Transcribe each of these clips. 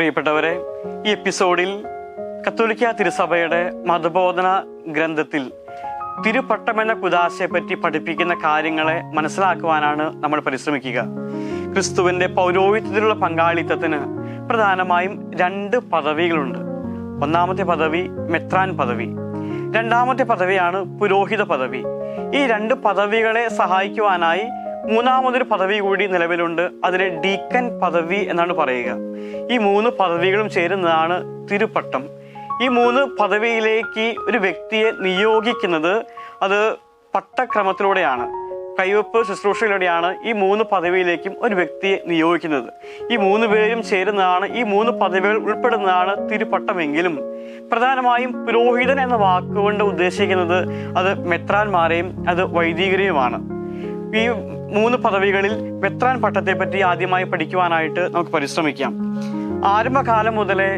പ്രിയപ്പെട്ടവരെ, ഈ എപ്പിസോഡിൽ കത്തോലിക്ക തിരുസഭയുടെ മതബോധന ഗ്രന്ഥത്തിൽ തിരുപ്പട്ടം എന്ന കുദാശയെപ്പറ്റി പഠിപ്പിക്കുന്ന കാര്യങ്ങളെ മനസ്സിലാക്കുവാനാണ് നമ്മൾ പരിശ്രമിക്കുക. ക്രിസ്തുവിൻ്റെ പൗരോഹിത്യത്തിലുള്ള പങ്കാളിത്തത്തിന് പ്രധാനമായും 2 പദവികളുണ്ട്. ഒന്നാമത്തെ പദവി മെത്രാൻ പദവി, രണ്ടാമത്തെ പദവിയാണ് പുരോഹിത പദവി. ഈ 2 പദവികളെ സഹായിക്കുവാനായി മൂന്നാമതൊരു പദവി കൂടി നിലവിലുണ്ട്. അതിനെ ഡീക്കൻ പദവി എന്നാണ് പറയുക. ഈ 3 പദവികളും ചേരുന്നതാണ് തിരുപ്പട്ടം. ഈ 3 പദവിയിലേക്ക് ഒരു വ്യക്തിയെ നിയോഗിക്കുന്നത് അത് പട്ടക്രമത്തിലൂടെയാണ്, കൈവപ്പ് ശുശ്രൂഷയിലൂടെയാണ് ഈ 3 പദവിയിലേക്കും ഒരു വ്യക്തിയെ നിയോഗിക്കുന്നത്. ഈ 3 പേരും ചേരുന്നതാണ്, ഈ 3 പദവികൾ ഉൾപ്പെടുന്നതാണ് തിരുപ്പട്ടമെങ്കിലും പ്രധാനമായും പുരോഹിതൻ എന്ന വാക്കുകൊണ്ട് ഉദ്ദേശിക്കുന്നത് അത് മെത്രാന്മാരെയും അത് വൈദികരെയുമാണ്. ഈ 3 പദവികളിൽ മെത്രാൻ പട്ടത്തെ പറ്റി ആദ്യമായി പഠിക്കുവാനായിട്ട് നമുക്ക് പരിശ്രമിക്കാം. ആരംഭകാലം മുതലേ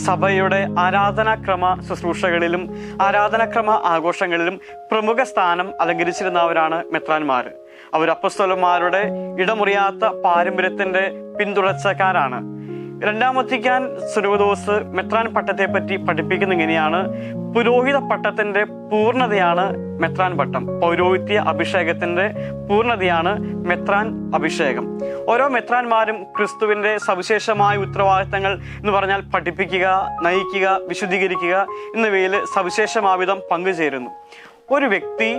സഭയുടെ ആരാധനാക്രമ ശുശ്രൂഷകളിലും ആരാധനാക്രമ ആഘോഷങ്ങളിലും പ്രമുഖ സ്ഥാനം അലങ്കരിച്ചിരുന്നവരാണ് മെത്രാന്മാർ. അവർ അപ്പസ്തോലന്മാരുടെ ഇടമുറിയാത്ത പാരമ്പര്യത്തിന്റെ പിന്തുടർച്ചക്കാരാണ്. 2-ാം വത്തിക്കാൻ സുനോദോസ് മെത്രാൻ പട്ടത്തെ പറ്റി പഠിപ്പിക്കുന്ന ഇങ്ങനെയാണ്: പുരോഹിത പട്ടത്തിന്റെ പൂർണ്ണതയാണ് മെത്രാൻ പട്ടം. പൗരോഹിത്യ അഭിഷേകത്തിന്റെ പൂർണ്ണതയാണ് മെത്രാൻ അഭിഷേകം. ഓരോ മെത്രാന്മാരും ക്രിസ്തുവിന്റെ സവിശേഷമായ ഉത്തരവാദിത്തങ്ങൾ എന്ന് പറഞ്ഞാൽ പഠിപ്പിക്കുക, നയിക്കുക, വിശുദ്ധീകരിക്കുക എന്നിവയിൽ സവിശേഷമാവിധം പങ്കുചേരുന്നു. ഒരു വ്യക്തി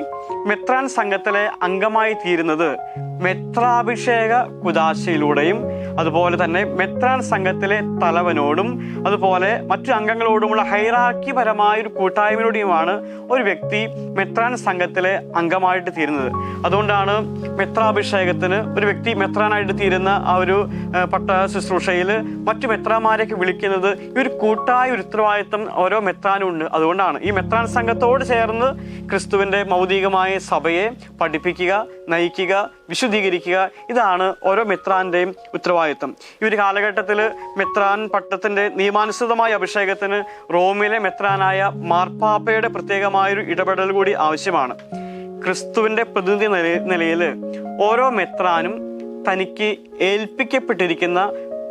മെത്രാൻ സംഘത്തിലെ അംഗമായി തീരുന്നത് മെത്രാഭിഷേക കുദാശയിലൂടെയും അതുപോലെ തന്നെ മെത്രാൻ സംഘത്തിലെ തലവനോടും അതുപോലെ മറ്റു അംഗങ്ങളോടുമുള്ള ഹൈറാർക്കി പരമായ ഒരു കൂട്ടായ്മയിലൂടെയുമാണ് ഒരു വ്യക്തി മെത്രാൻ സംഘത്തിലെ അംഗമായിട്ട് തീരുന്നത്. അതുകൊണ്ടാണ് മെത്രാഭിഷേകത്തിന് ഒരു വ്യക്തി മെത്രാനായിട്ട് തീരുന്ന ആ ഒരു പട്ട ശുശ്രൂഷയിൽ മറ്റു മെത്രാന്മാരെയൊക്കെ വിളിക്കുന്നത് ഈ ഒരു കൂട്ടായ ഒരു ഉത്തരവാദിത്വം ഓരോ മെത്രാനും ഉണ്ട്. അതുകൊണ്ടാണ് ഈ മെത്രാൻ സംഘത്തോട് ചേർന്ന് ക്രിസ്തുവിന്റെ മൗലികമായ സഭയെ പഠിപ്പിക്കുക, നയിക്കുക, വിശുദ്ധീകരിക്കുക. ഇതാണ് ഓരോ മെത്രാന്റെയും ഉത്തരവാദിത്വം. ഈ ഒരു കാലഘട്ടത്തിൽ മെത്രാൻ പട്ടത്തിന്റെ നിയമാനുസൃതമായ അഭിഷേകത്തിന് റോമിലെ മെത്രാനായ മാർപ്പാപ്പയുടെ പ്രത്യേകമായൊരു ഇടപെടൽ കൂടി ആവശ്യമാണ്. ക്രിസ്തുവിന്റെ പ്രതിനിധി നിലയിൽ ഓരോ മെത്രാനും തനിക്ക് ഏൽപ്പിക്കപ്പെട്ടിരിക്കുന്ന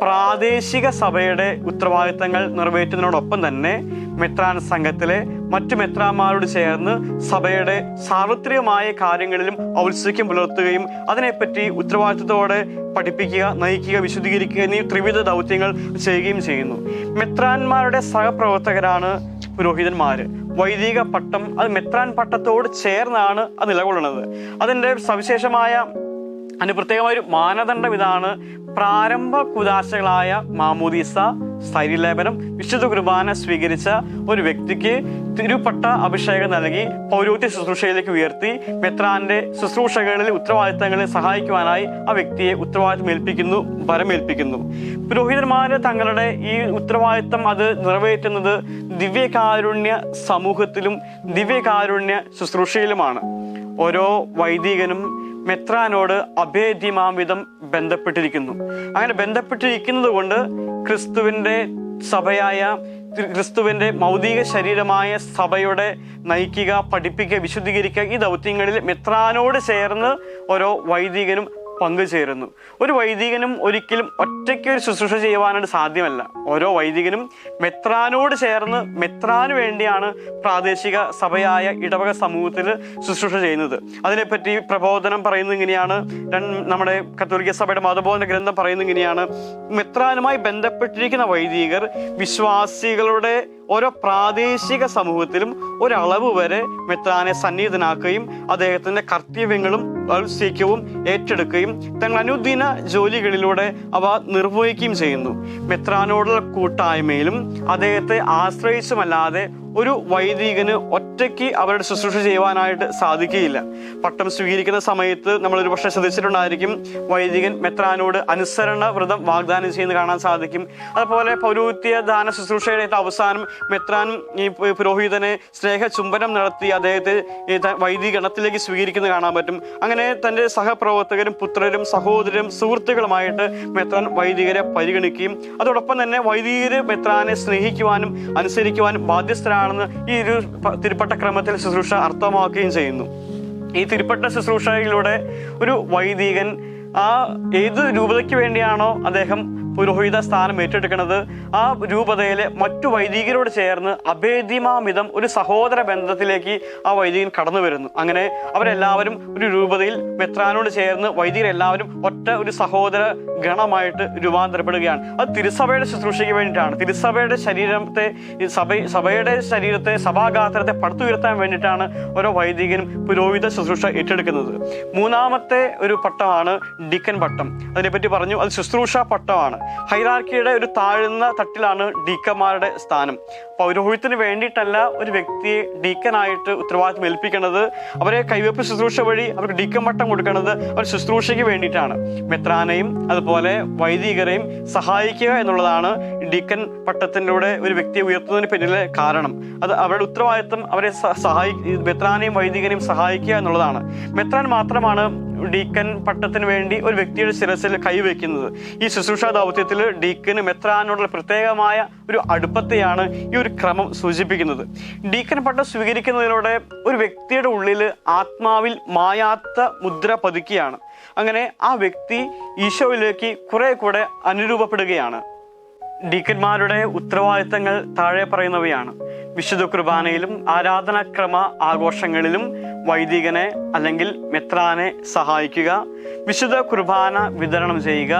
പ്രാദേശിക സഭയുടെ ഉത്തരവാദിത്തങ്ങൾ നിറവേറ്റുന്നതിനോടൊപ്പം തന്നെ മെത്രാൻ സംഘത്തിലെ മറ്റു മെത്രാന്മാരോട് ചേർന്ന് സഭയുടെ സാർവത്രികമായ കാര്യങ്ങളിലും ഔത്സുക്യം പുലർത്തുകയും അതിനെപ്പറ്റി ഉത്തരവാദിത്തത്തോടെ പഠിപ്പിക്കുക, നയിക്കുക, വിശുദ്ധീകരിക്കുക എന്നീ ത്രിവിധ ദൗത്യങ്ങൾ ചെയ്യുകയും ചെയ്യുന്നു. മെത്രാന്മാരുടെ സഹപ്രവർത്തകരാണ് പുരോഹിതന്മാര്. വൈദിക പട്ടം അത് മെത്രാൻ പട്ടത്തോട് ചേർന്നാണ് അത് നിലകൊള്ളുന്നത്. അതിൻ്റെ സവിശേഷമായ അതിന് പ്രത്യേകമായൊരു മാനദണ്ഡം ഇതാണ്: പ്രാരംഭ കുദാശകളായ മാമോദീസ, സ്ഥൈര്യലേപനം, വിശുദ്ധ കുർബാന സ്വീകരിച്ച ഒരു വ്യക്തിക്ക് തിരുപ്പട്ട അഭിഷേകം നൽകി പൗരോഹിത്യ ശുശ്രൂഷയിലേക്ക് ഉയർത്തി മെത്രാന്റെ ശുശ്രൂഷകളിൽ ഉത്തരവാദിത്തങ്ങളെ സഹായിക്കുവാനായി ആ വ്യക്തിയെ ഉത്തരവാദിത്തം വരമേൽപ്പിക്കുന്നു. പുരോഹിതന്മാര് തങ്ങളുടെ ഈ ഉത്തരവാദിത്തം അത് നിറവേറ്റുന്നത് ദിവ്യകാരുണ്യ സമൂഹത്തിലും ദിവ്യകാരുണ്യ ശുശ്രൂഷയിലുമാണ്. ഓരോ വൈദികനും മെത്രാനോട് അഭേദ്യമാംവിധം ബന്ധപ്പെട്ടിരിക്കുന്നു. അങ്ങനെ ബന്ധപ്പെട്ടിരിക്കുന്നത് കൊണ്ട് ക്രിസ്തുവിന്റെ സഭയായ ക്രിസ്തുവിന്റെ മൗലിക ശരീരമായ സഭയുടെ നയിക്കുക, പഠിപ്പിക്കുക, വിശുദ്ധീകരിക്കുക ഈ ദൗത്യങ്ങളിൽ മെത്രാനോട് ചേർന്ന് ഓരോ വൈദികനും പങ്കുചേരുന്നു. ഒരു വൈദികനും ഒരിക്കലും ഒറ്റയ്ക്ക് ഒരു ശുശ്രൂഷ ചെയ്യുവാനായിട്ട് സാധ്യമല്ല. ഓരോ വൈദികനും മെത്രാനോട് ചേർന്ന് മെത്രാന് വേണ്ടിയാണ് പ്രാദേശിക സഭയായ ഇടവക സമൂഹത്തിൽ ശുശ്രൂഷ ചെയ്യുന്നത്. അതിനെപ്പറ്റി പ്രബോധനം പറയുന്നത് ഇങ്ങനെയാണ്, നമ്മുടെ കത്തോലിക്ക സഭയുടെ മതബോധന ഗ്രന്ഥം പറയുന്നത് ഇങ്ങനെയാണ്: മെത്രാനുമായി ബന്ധപ്പെട്ടിരിക്കുന്ന വൈദികർ വിശ്വാസികളുടെ ഓരോ പ്രാദേശിക സമൂഹത്തിലും ഒരളവ് വരെ മെത്രാനെ സന്നിഹിതനാക്കുകയും അദ്ദേഹത്തിന്റെ കർത്തവ്യങ്ങളും ഔത്സുക്യവും ഏറ്റെടുക്കുകയും തങ്ങൾ അനുദിന ജോലികളിലൂടെ അവ നിർവഹിക്കുകയും ചെയ്യുന്നു. മെത്രാനോടുള്ള കൂട്ടായ്മയിലും അദ്ദേഹത്തെ ആശ്രയിച്ചുമല്ലാതെ ഒരു വൈദികന് ഒറ്റയ്ക്ക് അവരുടെ ശുശ്രൂഷ ചെയ്യുവാനായിട്ട് സാധിക്കുകയില്ല. പട്ടം സ്വീകരിക്കുന്ന സമയത്ത് നമ്മളൊരു പക്ഷേ ശ്രദ്ധിച്ചിട്ടുണ്ടായിരിക്കും, വൈദികൻ മെത്രാനോട് അനുസരണ വ്രതം വാഗ്ദാനം ചെയ്യുന്നത് കാണാൻ സാധിക്കും. അതുപോലെ പൗരോഹിത്യ ദാന ശുശ്രൂഷയുടെ അവസാനം മെത്രാൻ ഈ പുരോഹിതനെ സ്നേഹ ചുംബനം നടത്തി അദ്ദേഹത്തെ വൈദികണത്തിലേക്ക് സ്വീകരിക്കുന്നത് കാണാൻ പറ്റും. അങ്ങനെ തൻ്റെ സഹപ്രവർത്തകരും പുത്രരും സഹോദരരും സുഹൃത്തുക്കളുമായിട്ട് മെത്രാൻ വൈദികരെ പരിഗണിക്കുകയും അതോടൊപ്പം തന്നെ വൈദികര് മെത്രാനെ സ്നേഹിക്കുവാനും അനുസരിക്കുവാനും ബാധ്യസ്ഥരാണ് ഈ ഒരു തിരുപ്പട്ട ക്രമത്തിൽ ശുശ്രൂഷ അർത്ഥമാക്കുകയും ചെയ്യുന്നു. ഈ തിരുപ്പട്ട ശുശ്രൂഷയിലൂടെ ഒരു വൈദികൻ ആ ഏത് രൂപതയ്ക്ക് വേണ്ടിയാണോ അദ്ദേഹം പുരോഹിത സ്ഥാനം ഏറ്റെടുക്കുന്നത് ആ രൂപതയിലെ മറ്റു വൈദികരോട് ചേർന്ന് അഭേദ്യമാമിതം ഒരു സഹോദര ബന്ധത്തിലേക്ക് ആ വൈദികൻ കടന്നു വരുന്നു. അങ്ങനെ അവരെല്ലാവരും ഒരു രൂപതയിൽ മെത്രാനോട് ചേർന്ന് വൈദികരെല്ലാവരും ഒറ്റ ഒരു സഹോദര ഗണമായിട്ട് രൂപാന്തരപ്പെടുകയാണ്. അത് തിരുസഭയുടെ ശുശ്രൂഷയ്ക്ക് വേണ്ടിയിട്ടാണ്. തിരുസഭയുടെ സഭയുടെ ശരീരത്തെ സഭാഗാത്രത്തെ പടുത്തുയർത്താൻ വേണ്ടിയിട്ടാണ് ഓരോ വൈദികനും പുരോഹിത ശുശ്രൂഷ ഏറ്റെടുക്കുന്നത്. മൂന്നാമത്തെ ഒരു പട്ടമാണ് ഡീക്കൻ പട്ടം. അതിനെപ്പറ്റി പറഞ്ഞു, അത് ശുശ്രൂഷ പട്ടമാണ്. ഹൈറാർക്കിയുടെ ഒരു താഴ്ന്ന തട്ടിലാണ് ഡീക്കന്മാരുടെ സ്ഥാനം. പൗരോഹിത്യത്തിന് വേണ്ടിയിട്ടല്ല ഒരു വ്യക്തിയെ ഡീക്കനായിട്ട് ഉത്തരവാദിത്വം ഏൽപ്പിക്കുന്നത്. അവരെ കൈവെപ്പ് ശുശ്രൂഷ വഴി അവർക്ക് ഡീക്കൻ പട്ടം കൊടുക്കുന്നത് അവർ ശുശ്രൂഷയ്ക്ക് വേണ്ടിയിട്ടാണ്. മെത്രാനെയും അതുപോലെ വൈദികരെയും സഹായിക്കുക എന്നുള്ളതാണ് ഡീക്കൻ പട്ടത്തിലൂടെ ഒരു വ്യക്തിയെ ഉയർത്തുന്നതിന് പിന്നിലെ കാരണം. അത് അവരുടെ ഉത്തരവാദിത്വം അവരെ മെത്രാനെയും വൈദികനെയും സഹായിക്കുക എന്നുള്ളതാണ്. മെത്രാൻ മാത്രമാണ് ഡീക്കൻ പട്ടത്തിന് വേണ്ടി ഒരു വ്യക്തിയുടെ ശിരസിൽ കൈവയ്ക്കുന്നത്. ഈ ശുശ്രൂഷ ദൗത്യത്തിൽ ഡീക്കന് മെത്രാനോടുള്ള പ്രത്യേകമായ ഒരു അടുപ്പത്തെയാണ് ഈ ഒരു ക്രമം സൂചിപ്പിക്കുന്നത്. ഡീക്കൻ പട്ടം സ്വീകരിക്കുന്നതിലൂടെ ഒരു വ്യക്തിയുടെ ഉള്ളിൽ ആത്മാവിൽ മായാത്ത മുദ്ര പതിക്കുകയാണ്. അങ്ങനെ ആ വ്യക്തി ഈശോയിലേക്ക് കുറെ കൂടെ അനുരൂപപ്പെടുകയാണ്. ഡീക്കന്മാരുടെ ഉത്തരവാദിത്തങ്ങൾ താഴെ പറയുന്നവയാണ്. വിശുദ്ധ കുർബാനയിലും ആരാധനാക്രമ ആഘോഷങ്ങളിലും വൈദികനെ അല്ലെങ്കിൽ മെത്രാനെ സഹായിക്കുക, വിശുദ്ധ കുർബാന വിതരണം ചെയ്യുക,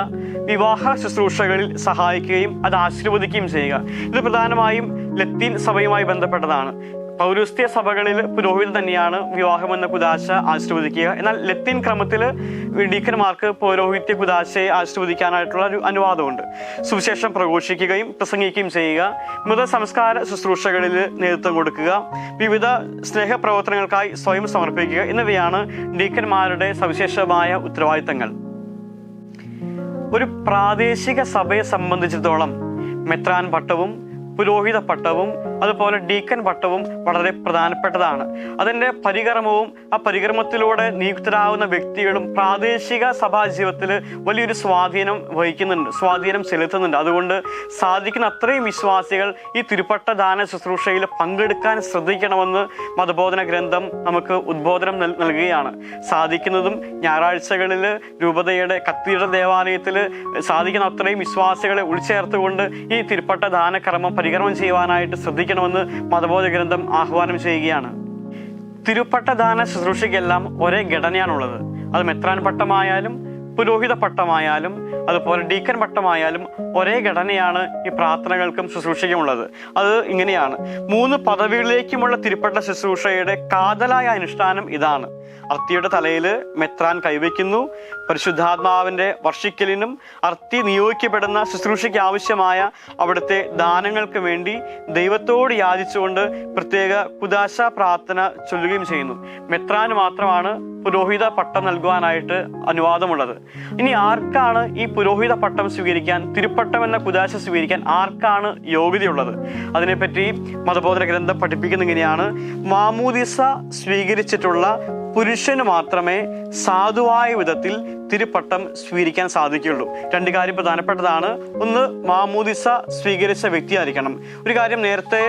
വിവാഹ ശുശ്രൂഷകളിൽ സഹായിക്കുകയും അത് ആശീർവദിക്കുകയും ചെയ്യുക. ഇത് പ്രധാനമായും ലത്തീൻ സഭയുമായി ബന്ധപ്പെട്ടതാണ്. പൗരസ്ത്യ സഭകളിൽ പുരോഹിതൻ തന്നെയാണ് വിവാഹമെന്ന കുദാശ ആശീർവദിക്കുക. എന്നാൽ ലത്തീൻ ക്രമത്തിൽ ഡീക്കന്മാർക്ക് പൗരോഹിത്യ കുദാശയെ ആശീർവദിക്കാനായിട്ടുള്ള ഒരു അനുവാദമുണ്ട്. സുവിശേഷം പ്രഘോഷിക്കുകയും പ്രസംഗിക്കുകയും ചെയ്യുക, മൃത സംസ്കാര ശുശ്രൂഷകളിൽ നേതൃത്വം കൊടുക്കുക, വിവിധ സ്നേഹപ്രവർത്തനങ്ങൾക്കായി സ്വയം സമർപ്പിക്കുക എന്നിവയാണ് ഡീക്കന്മാരുടെ സവിശേഷമായ ഉത്തരവാദിത്തങ്ങൾ. ഒരു പ്രാദേശിക സഭയെ സംബന്ധിച്ചിടത്തോളം മെത്രാൻ പട്ടവും പുരോഹിത പട്ടവും അതുപോലെ ഡീക്കൻ പട്ടവും വളരെ പ്രധാനപ്പെട്ടതാണ്. അതിൻ്റെ പരികർമ്മവും ആ പരികർമ്മത്തിലൂടെ നിയുക്തരാകുന്ന വ്യക്തികളും പ്രാദേശിക സഭാ ജീവിതത്തിൽ വലിയൊരു സ്വാധീനം ചെലുത്തുന്നുണ്ട്. അതുകൊണ്ട് സാധിക്കുന്ന അത്രയും വിശ്വാസികൾ ഈ തിരുപ്പട്ട ദാന ശുശ്രൂഷയിൽ പങ്കെടുക്കാൻ ശ്രദ്ധിക്കണമെന്ന് മതബോധന ഗ്രന്ഥം നമുക്ക് ഉദ്ബോധനം നൽകുകയാണ്. സാധിക്കുന്നതും ഞായറാഴ്ചകളിൽ രൂപതയുടെ കത്തീഡ്രൽ ദേവാലയത്തിൽ സാധിക്കുന്ന അത്രയും വിശ്വാസികളെ ഉൾച്ചേർത്തുകൊണ്ട് ഈ തിരുപ്പട്ട ദാനകർമ്മം പരികർമ്മം ചെയ്യുവാനായിട്ട് ശ്രദ്ധിക്കണമെന്ന് മതബോധ ഗ്രന്ഥം ആഹ്വാനം ചെയ്യുകയാണ്. തിരുപ്പട്ട ദാന ശുശ്രൂഷയ്ക്കെല്ലാം ഒരേ ഘടനയാണുള്ളത്. അത് മെത്രാൻ പട്ടമായാലും പുരോഹിത പട്ടമായാലും അതുപോലെ ഡീക്കൻ പട്ടമായാലും ഒരേ ഘടനയാണ് ഈ പ്രാർത്ഥനകൾക്കും ശുശ്രൂഷയ്ക്കുമുള്ളത്. അത് ഇങ്ങനെയാണ്. 3 പദവികളിലേക്കുമുള്ള തിരുപ്പട്ട ശുശ്രൂഷയുടെ കാതലായ അനുഷ്ഠാനം ഇതാണ്. അർത്തിയുടെ തലയിൽ മെത്രാൻ കൈവയ്ക്കുന്നു. പരിശുദ്ധാത്മാവിൻ്റെ വർഷിക്കലിനും അർത്തി നിയോഗിക്കപ്പെടുന്ന ശുശ്രൂഷയ്ക്ക് ആവശ്യമായ അവിടുത്തെ ദാനങ്ങൾക്ക് വേണ്ടി ദൈവത്തോട് യാചിച്ചുകൊണ്ട് പ്രത്യേക കുദാശ പ്രാർത്ഥന ചൊല്ലുകയും ചെയ്യുന്നു. മെത്രാന് മാത്രമാണ് പുരോഹിത പട്ടം നൽകുവാനായിട്ട് അനുവാദമുള്ളത്. ഇനി ആർക്കാണ് ഈ പുരോഹിത പട്ടം സ്വീകരിക്കാൻ, തിരുപ്പട്ടം എന്ന കുദാശ സ്വീകരിക്കാൻ ആർക്കാണ് യോഗ്യതയുള്ളത്? അതിനെപ്പറ്റി മതബോധന ഗ്രന്ഥം പഠിപ്പിക്കുന്ന ഇങ്ങനെയാണ്. മാമോദിസ സ്വീകരിച്ചിട്ടുള്ള പുരുഷന് മാത്രമേ സാധുവായ വിധത്തിൽ തിരുപ്പട്ടം സ്വീകരിക്കാൻ സാധിക്കുകയുള്ളൂ. 2 കാര്യം പ്രധാനപ്പെട്ടതാണ്. ഒന്ന്, മാമോദിസ സ്വീകരിച്ച വ്യക്തിയായിരിക്കണം. ഒരു കാര്യം നേരത്തെ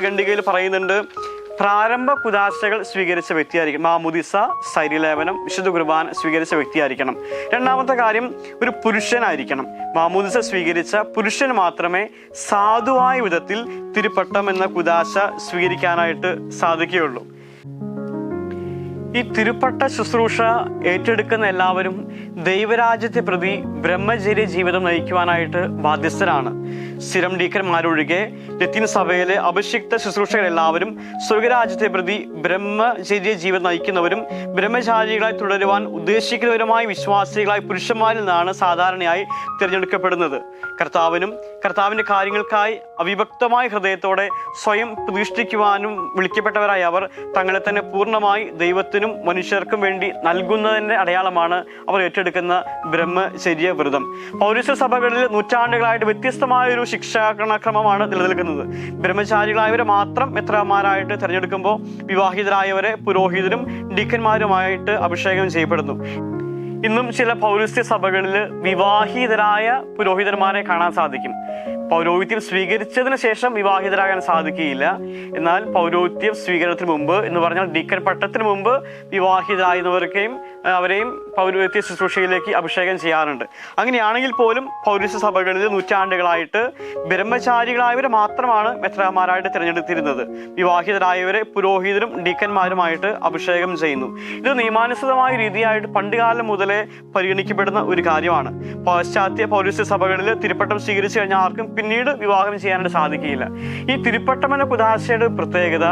ഖണ്ഡികയിൽ പറയുന്നുണ്ട്, പ്രാരംഭ കുദാശകൾ സ്വീകരിച്ച വ്യക്തിയായിരിക്കണം. മാമോദിസ, സൈര്യലേപനം, വിശുദ്ധ കുർബാന സ്വീകരിച്ച വ്യക്തിയായിരിക്കണം. രണ്ടാമത്തെ കാര്യം, ഒരു പുരുഷനായിരിക്കണം. മാമോദിസ സ്വീകരിച്ച പുരുഷന് മാത്രമേ സാധുവായ വിധത്തിൽ തിരുപ്പട്ടം എന്ന കുദാശ സ്വീകരിക്കാനായിട്ട് സാധിക്കുകയുള്ളൂ. ഈ തിരുപ്പട്ട ശുശ്രൂഷ ഏറ്റെടുക്കുന്ന എല്ലാവരും ദൈവരാജ്യത്തെ പ്രതി ബ്രഹ്മചര്യ ജീവിതം നയിക്കുവാനായിട്ട് ബാധ്യസ്ഥരാണ്. സ്ഥിരം ഡീക്കന്മാരൊഴികെ ലത്തീൻ സഭയിലെ അഭിഷിക്ത ശുശ്രൂഷകരെല്ലാവരും സ്വർഗരാജ്യത്തെ പ്രതി ബ്രഹ്മചര്യ ജീവിതം നയിക്കുന്നവരും ബ്രഹ്മചാരികളായി തുടരുവാൻ ഉദ്ദേശിക്കുന്നവരുമായ വിശ്വാസികളായി പുരുഷന്മാരിൽ നിന്നാണ് സാധാരണയായി തിരഞ്ഞെടുക്കപ്പെടുന്നത്. കർത്താവിൻ്റെ കാര്യങ്ങൾക്കായി അവിഭക്തമായ ഹൃദയത്തോടെ സ്വയം പ്രതിഷ്ഠിക്കുവാനും വിളിക്കപ്പെട്ടവരായ അവർ തങ്ങളെ തന്നെ പൂർണ്ണമായി ദൈവത്തിനും മനുഷ്യർക്കും വേണ്ടി നൽകുന്നതിൻ്റെ അടയാളമാണ് അവർ ഏറ്റെടുക്കുന്ന ബ്രഹ്മചര്യ വ്രതം. പൗരസ്ത്യ സഭകളിൽ നൂറ്റാണ്ടുകളായിട്ട് വ്യത്യസ്തമായൊരു ശിക്ഷാക്രമമാണ് നിലനിൽക്കുന്നത്. ബ്രഹ്മചാരികളായവരെ മാത്രം മെത്രാന്മാരായിട്ട് തിരഞ്ഞെടുക്കുമ്പോൾ വിവാഹിതരായവരെ പുരോഹിതരും ഡീക്കന്മാരുമായിട്ട് അഭിഷേകം ചെയ്യപ്പെടുന്നു. ഇന്നും ചില പൗരസ്ത്യ സഭകളിൽ വിവാഹിതരായ പുരോഹിതന്മാരെ കാണാൻ സാധിക്കും. പൗരോഹിത്യം സ്വീകരിച്ചതിന് ശേഷം വിവാഹിതരാകാൻ സാധിക്കുകയില്ല. എന്നാൽ പൗരോഹിത്യം സ്വീകരണത്തിന് മുമ്പ് എന്ന് പറഞ്ഞാൽ ഡീക്കൻ പട്ടത്തിന് മുമ്പ് വിവാഹിതരായവരെയും പൗരോഹിത്യ ശുശ്രൂഷയിലേക്ക് അഭിഷേകം ചെയ്യാറുണ്ട്. അങ്ങനെയാണെങ്കിൽ പോലും പൗരസ്ത്യ സഭകളിൽ നൂറ്റാണ്ടുകളായിട്ട് ബ്രഹ്മചാരികളായവരെ മാത്രമാണ് മെത്രാന്മാരായിട്ട് തിരഞ്ഞെടുത്തിരുന്നത്. വിവാഹിതരായവരെ പുരോഹിതരും ഡീക്കന്മാരുമായിട്ട് അഭിഷേകം ചെയ്യുന്നു. ഇത് നിയമാനുസൃതമായ രീതിയായിട്ട് പണ്ടുകാലം മുതലേ പരിഗണിക്കപ്പെടുന്ന ഒരു കാര്യമാണ്. പാശ്ചാത്യ പൗരസ്ത്യ സഭകളിൽ തിരുപ്പട്ടം സ്വീകരിച്ചു കഴിഞ്ഞാൽ ആർക്കും പിന്നീട് വിവാഹം ചെയ്യാനായിട്ട് സാധിക്കുകയില്ല. ഈ തിരുപ്പട്ടം എന്ന കുദാശയുടെ പ്രത്യേകത,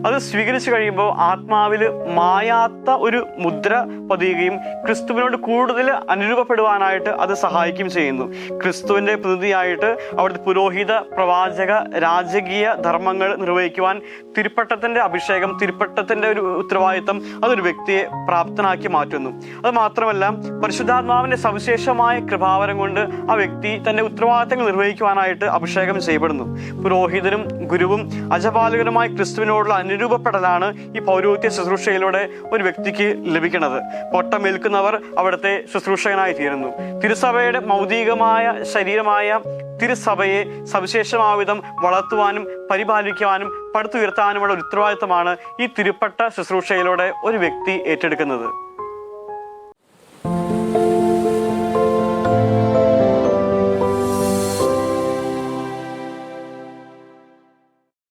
അത് സ്വീകരിച്ചു കഴിയുമ്പോൾ ആത്മാവിൽ മായാത്ത ഒരു മുദ്ര പതിയുകയും ക്രിസ്തുവിനോട് കൂടുതൽ അനുരൂപപ്പെടുവാനായിട്ട് അത് സഹായിക്കുകയും ചെയ്യുന്നു. ക്രിസ്തുവിന്റെ പ്രതിനിധിയായിട്ട് അവിടുത്തെ പുരോഹിത, പ്രവാചക, രാജകീയ ധർമ്മങ്ങൾ നിർവഹിക്കുവാൻ തിരുപ്പട്ടത്തിന്റെ അഭിഷേകം, തിരുപ്പട്ടത്തിന്റെ ഒരു ഉത്തരവാദിത്തം അതൊരു വ്യക്തിയെ പ്രാപ്തനാക്കി മാറ്റുന്നു. അത് മാത്രമല്ല, പരിശുദ്ധാത്മാവിന്റെ സവിശേഷമായ കൃപാവരം കൊണ്ട് ആ വ്യക്തി തന്റെ ഉത്തരവാദിത്തങ്ങൾ നിർവഹിക്കുവാനായിട്ട് അഭിഷേകം ചെയ്യപ്പെടുന്നു. പുരോഹിതനും ഗുരുവും അജപാലകനുമായ ക്രിസ്തുവിനോടുള്ള അനുരൂപപ്പെടലാണ് ഈ പൗരോഹിത്യ ശുശ്രൂഷയിലൂടെ ഒരു വ്യക്തിക്ക് ലഭിക്കുന്നത്. പൊട്ടമേൽക്കുന്നവർ അവിടുത്തെ ശുശ്രൂഷകനായി തീരുന്നു. തിരുസഭയുടെ മൗതികമായ ശരീരമായ തിരുസഭയെ സവിശേഷമാവിധം വളർത്തുവാനും പരിപാലിക്കുവാനും പടുത്തുയർത്താനുമുള്ള ഒരു ഉത്തരവാദിത്തമാണ് ഈ തിരുപ്പട്ട ശുശ്രൂഷയിലൂടെ ഒരു വ്യക്തി ഏറ്റെടുക്കുന്നത്.